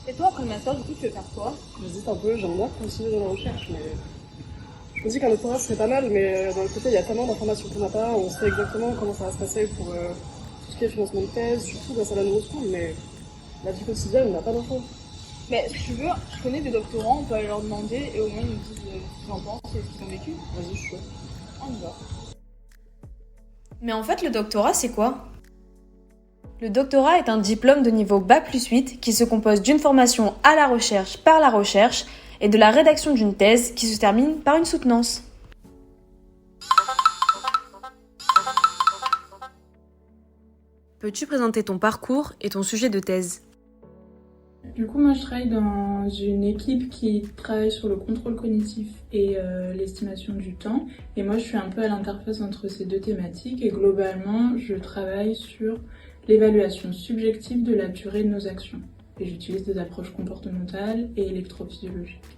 Et toi, après le master, du coup, tu veux faire quoi? J'hésite un peu, j'aimerais bien continuer dans la recherche, mais je me dis qu'un doctorat serait pas mal, mais d'un autre côté, il y a tellement d'informations qu'on n'a pas, on sait exactement comment ça va se passer pour tout ce qui est financement de thèse, surtout grâce à la neuroschool, mais la vie quotidienne, on n'a pas d'infos. Mais si tu veux, je connais des doctorants, on peut aller leur demander et au moins ils nous disent ce qu'ils en pensent et ce qu'ils ont vécu. Vas-y, je suis chaud. On y va. Mais en fait, le doctorat, c'est quoi? Le doctorat est un diplôme de niveau Bac+8 qui se compose d'une formation à la recherche par la recherche et de la rédaction d'une thèse qui se termine par une soutenance. Peux-tu présenter ton parcours et ton sujet de thèse? Du coup, moi, je travaille dans une équipe qui travaille sur le contrôle cognitif et l'estimation du temps. Et moi, je suis un peu à l'interface entre ces deux thématiques. Et globalement, je travaille sur l'évaluation subjective de la durée de nos actions. Et j'utilise des approches comportementales et électrophysiologiques.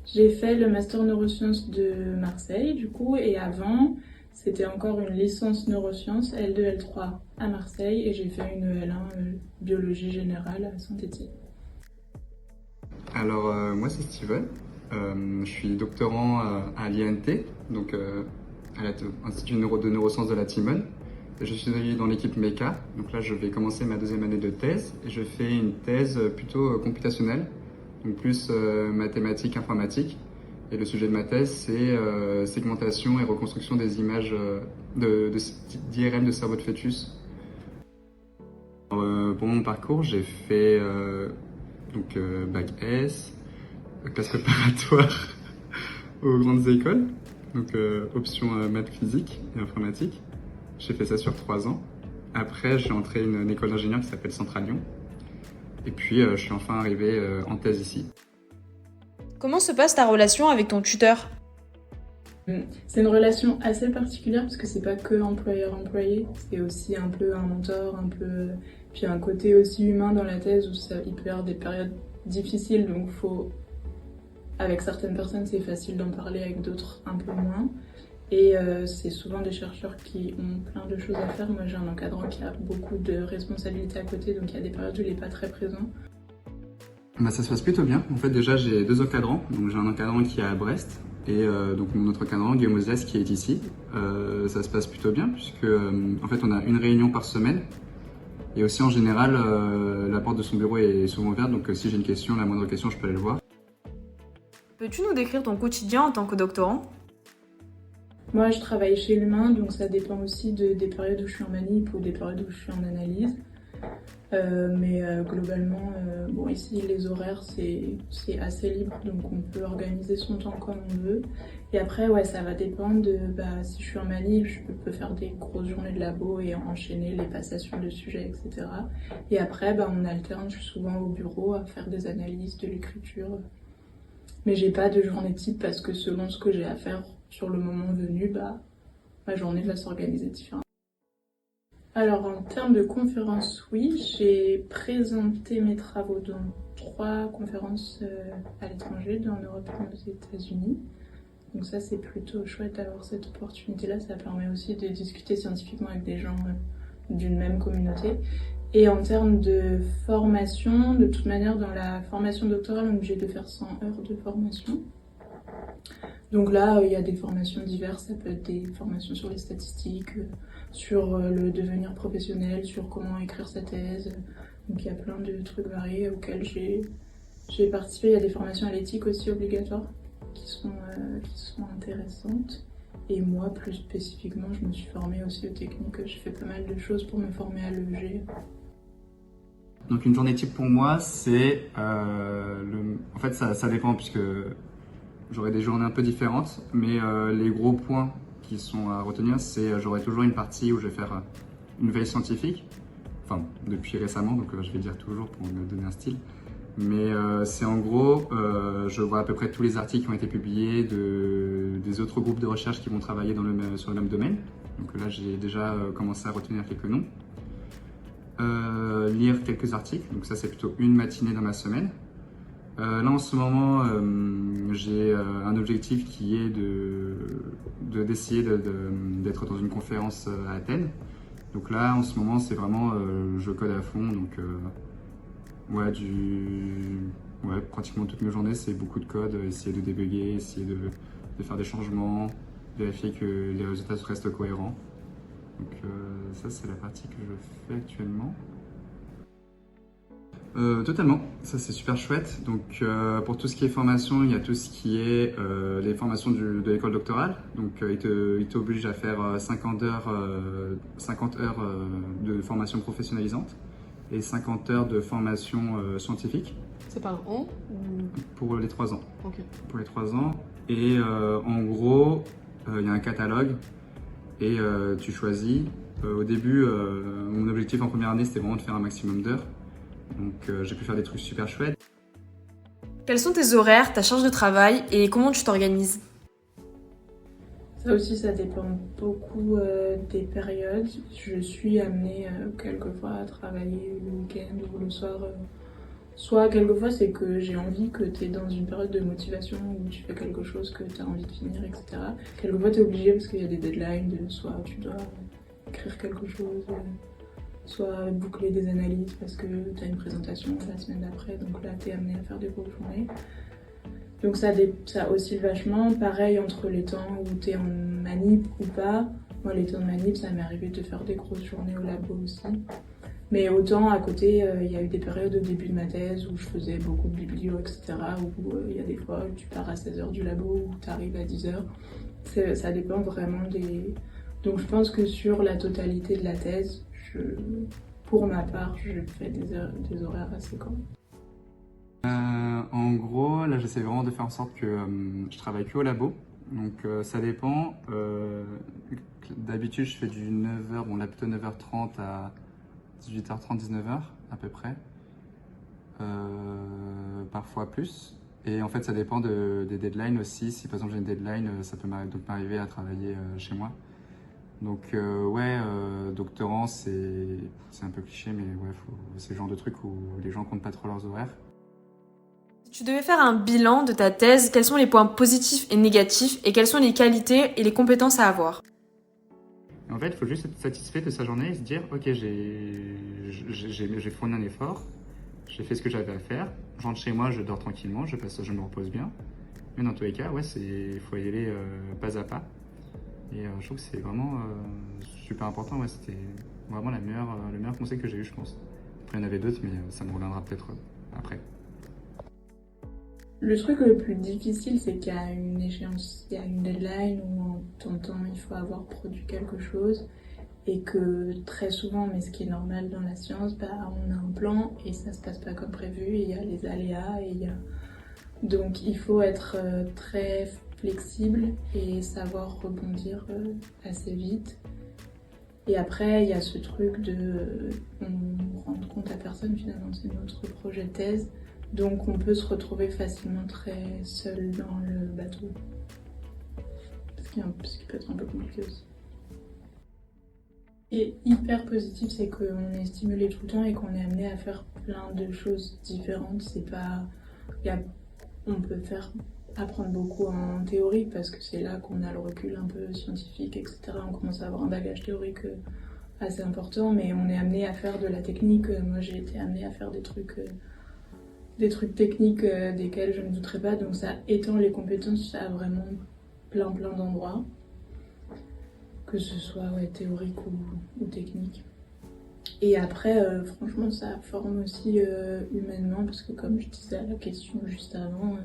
J'ai fait le master neurosciences de Marseille, du coup, et avant, c'était encore une licence neurosciences L2, L3 à Marseille, et j'ai fait une L1 biologie générale à Saint-Étienne. Alors, moi c'est Steven, je suis doctorant à l'INT, donc à l'Institut de neurosciences de la Timone. Je suis dans l'équipe MECA, donc là je vais commencer ma deuxième année de thèse, et je fais une thèse plutôt computationnelle, donc plus mathématiques, informatique. Et le sujet de ma thèse, c'est segmentation et reconstruction des images d'IRM de cerveau de fœtus. Pour mon parcours, j'ai fait Bac S, classe préparatoire aux grandes écoles, donc option maths, physique et informatique. J'ai fait ça sur 3 ans. Après, j'ai entré une école d'ingénieur qui s'appelle Central Lyon. Et puis, je suis enfin arrivé en thèse ici. Comment se passe ta relation avec ton tuteur? C'est une relation assez particulière parce que c'est pas que employeur-employé, c'est aussi un peu un mentor, puis un côté aussi humain dans la thèse où il peut y avoir des périodes difficiles, donc avec certaines personnes c'est facile d'en parler, avec d'autres un peu moins. Et c'est souvent des chercheurs qui ont plein de choses à faire. Moi j'ai un encadrant qui a beaucoup de responsabilités à côté, donc il y a des périodes où il n'est pas très présent. Ça se passe plutôt bien. En fait, déjà, j'ai 2 encadrants. Donc, j'ai un encadrant qui est à Brest et donc mon autre encadrant, Guillaume Ozias, qui est ici. Ça se passe plutôt bien puisque en fait, on a une réunion par semaine. Et aussi, en général, la porte de son bureau est souvent ouverte. Donc, si j'ai une question, la moindre question, je peux aller le voir. Peux-tu nous décrire ton quotidien en tant que doctorant? Moi, je travaille chez l'humain, donc ça dépend aussi des périodes où je suis en manip ou des périodes où je suis en analyse. Mais globalement, ici les horaires c'est assez libre, donc on peut organiser son temps comme on veut. Et après, ouais, ça va dépendre de si je suis en manip, je peux faire des grosses journées de labo et enchaîner les passations de sujets, etc. Et après, on alterne, je suis souvent au bureau à faire des analyses, de l'écriture. Mais j'ai pas de journée type parce que selon ce que j'ai à faire sur le moment venu, ma journée va s'organiser différemment. Alors en termes de conférences, oui, j'ai présenté mes travaux dans 3 conférences à l'étranger, en Europe et aux États-Unis. Donc ça c'est plutôt chouette d'avoir cette opportunité-là, ça permet aussi de discuter scientifiquement avec des gens d'une même communauté. Et en termes de formation, de toute manière dans la formation doctorale, on est obligé de faire 100 heures de formation. Donc là, il y a des formations diverses, ça peut être des formations sur les statistiques, sur le devenir professionnel, sur comment écrire sa thèse. Donc il y a plein de trucs variés auxquels j'ai participé. Il y a des formations à l'éthique aussi obligatoires qui sont intéressantes. Et moi, plus spécifiquement, je me suis formée aussi aux techniques. J'ai fait pas mal de choses pour me former à l'EG. Donc une journée type pour moi, c'est en fait ça dépend puisque j'aurai des journées un peu différentes, mais les gros points qui sont à retenir, c'est j'aurai toujours une partie où je vais faire une veille scientifique, enfin depuis récemment, donc je vais dire toujours pour me donner un style, mais c'est en gros, je vois à peu près tous les articles qui ont été publiés des autres groupes de recherche qui vont travailler sur le même domaine, donc là j'ai déjà commencé à retenir quelques noms. Lire quelques articles, donc ça c'est plutôt une matinée dans ma semaine. Là en ce moment j'ai un objectif qui est d'essayer d'être dans une conférence à Athènes Donc là, en ce moment, c'est vraiment je code à fond. Donc ouais, pratiquement toutes mes journées, c'est beaucoup de code, essayer de débugger, essayer de faire des changements, vérifier que les résultats restent cohérents. Donc ça, c'est la partie que je fais actuellement. Totalement, ça c'est super chouette. Donc pour tout ce qui est formation, il y a tout ce qui est les formations de l'école doctorale. Donc il t'oblige à faire 50 heures de formation professionnalisante et 50 heures de formation scientifique. C'est par an ou... Pour les 3 ans. Ok. Pour les 3 ans. Et en gros, il y a un catalogue et tu choisis. Au début, mon objectif en première année, c'était vraiment de faire un maximum d'heures. Donc j'ai pu faire des trucs super chouettes. Quels sont tes horaires, ta charge de travail et comment tu t'organises? Ça aussi, ça dépend beaucoup des périodes. Je suis amenée quelquefois à travailler le week-end ou le soir. Soit quelquefois, c'est que j'ai envie que tu es dans une période de motivation où tu fais quelque chose que tu as envie de finir, etc. Quelquefois, tu es obligé parce qu'il y a des deadlines, soit tu dois écrire quelque chose, soit boucler des analyses parce que tu as une présentation la semaine d'après, donc là, tu es amené à faire des grosses journées. Donc ça oscille vachement. Pareil entre les temps où tu es en manip ou pas. Moi, les temps de manip, ça m'est arrivé de faire des grosses journées au labo aussi. Mais autant à côté, il y a eu des périodes au début de ma thèse où je faisais beaucoup de biblio, etc. Où il y a des fois où tu pars à 16h du labo ou tu arrives à 10h. Ça dépend vraiment des... Donc je pense que sur la totalité de la thèse, pour ma part, je fais des horaires assez grands. En gros, là j'essaie vraiment de faire en sorte que je travaille que au labo. Donc ça dépend. D'habitude je fais du 9h, bon là plutôt 9h30 à 18h30, 19h à peu près. Parfois plus. Et en fait ça dépend des deadlines aussi. Si par exemple j'ai une deadline, ça peut m'arriver à travailler chez moi. Donc doctorant c'est un peu cliché, mais ouais, c'est le genre de truc où les gens comptent pas trop leurs horaires. Si tu devais faire un bilan de ta thèse, quels sont les points positifs et négatifs et quelles sont les qualités et les compétences à avoir? En fait, il faut juste être satisfait de sa journée et se dire ok, j'ai fourni un effort, j'ai fait ce que j'avais à faire, je rentre chez moi, je dors tranquillement, je me repose bien. Mais dans tous les cas, ouais, faut y aller pas à pas. Et je trouve que c'est vraiment super important. Ouais, c'était vraiment le meilleur conseil que j'ai eu, je pense. Après, il y en avait d'autres, mais ça me reviendra peut-être après. Le truc le plus difficile, c'est qu'il y a une échéance, il y a une deadline où en ton temps, il faut avoir produit quelque chose. Et que très souvent, mais ce qui est normal dans la science, on a un plan et ça se passe pas comme prévu. Et il y a les aléas. Donc il faut être très flexible et savoir rebondir assez vite. Et après, il y a ce truc on rend compte à personne finalement, c'est notre projet de thèse. Donc on peut se retrouver facilement très seul dans le bateau. Ce qui peut être un peu compliqué aussi. Et hyper positif, c'est qu'on est stimulé tout le temps et qu'on est amené à faire plein de choses différentes. On peut apprendre beaucoup en théorie parce que c'est là qu'on a le recul un peu scientifique, etc. On commence à avoir un bagage théorique assez important, mais on est amené à faire de la technique. Moi, j'ai été amenée à faire des trucs techniques desquels je ne douterais pas, donc ça étend les compétences à vraiment plein d'endroits, que ce soit théorique ou technique. Et après, franchement, ça forme aussi humainement, parce que comme je disais à la question juste avant,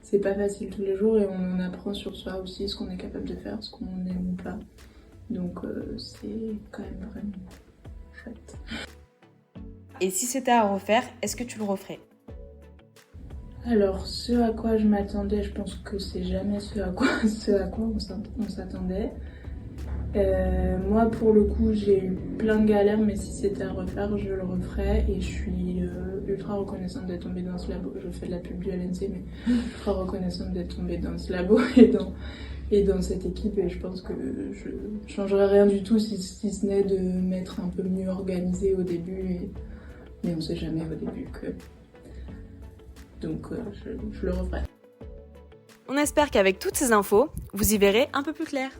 c'est pas facile tous les jours et on en apprend sur soi aussi, ce qu'on est capable de faire, ce qu'on aime ou pas. Donc c'est quand même vraiment chouette. Et si c'était à refaire, est-ce que tu le referais? Alors, ce à quoi je m'attendais, je pense que c'est jamais ce à quoi on s'attendait. Moi, pour le coup, j'ai eu plein de galères, mais si c'était à refaire, je le referais. Et je suis ultra reconnaissante d'être tombée dans ce labo. Je fais de la pub du LNC, mais ultra reconnaissante d'être tombée dans ce labo et dans cette équipe. Et je pense que je changerais rien du tout si ce n'est de m'être un peu mieux organisée au début. Mais on sait jamais au début que... Donc je le referai. On espère qu'avec toutes ces infos, vous y verrez un peu plus clair.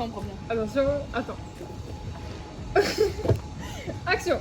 ça en premier. Attention, attends. Action.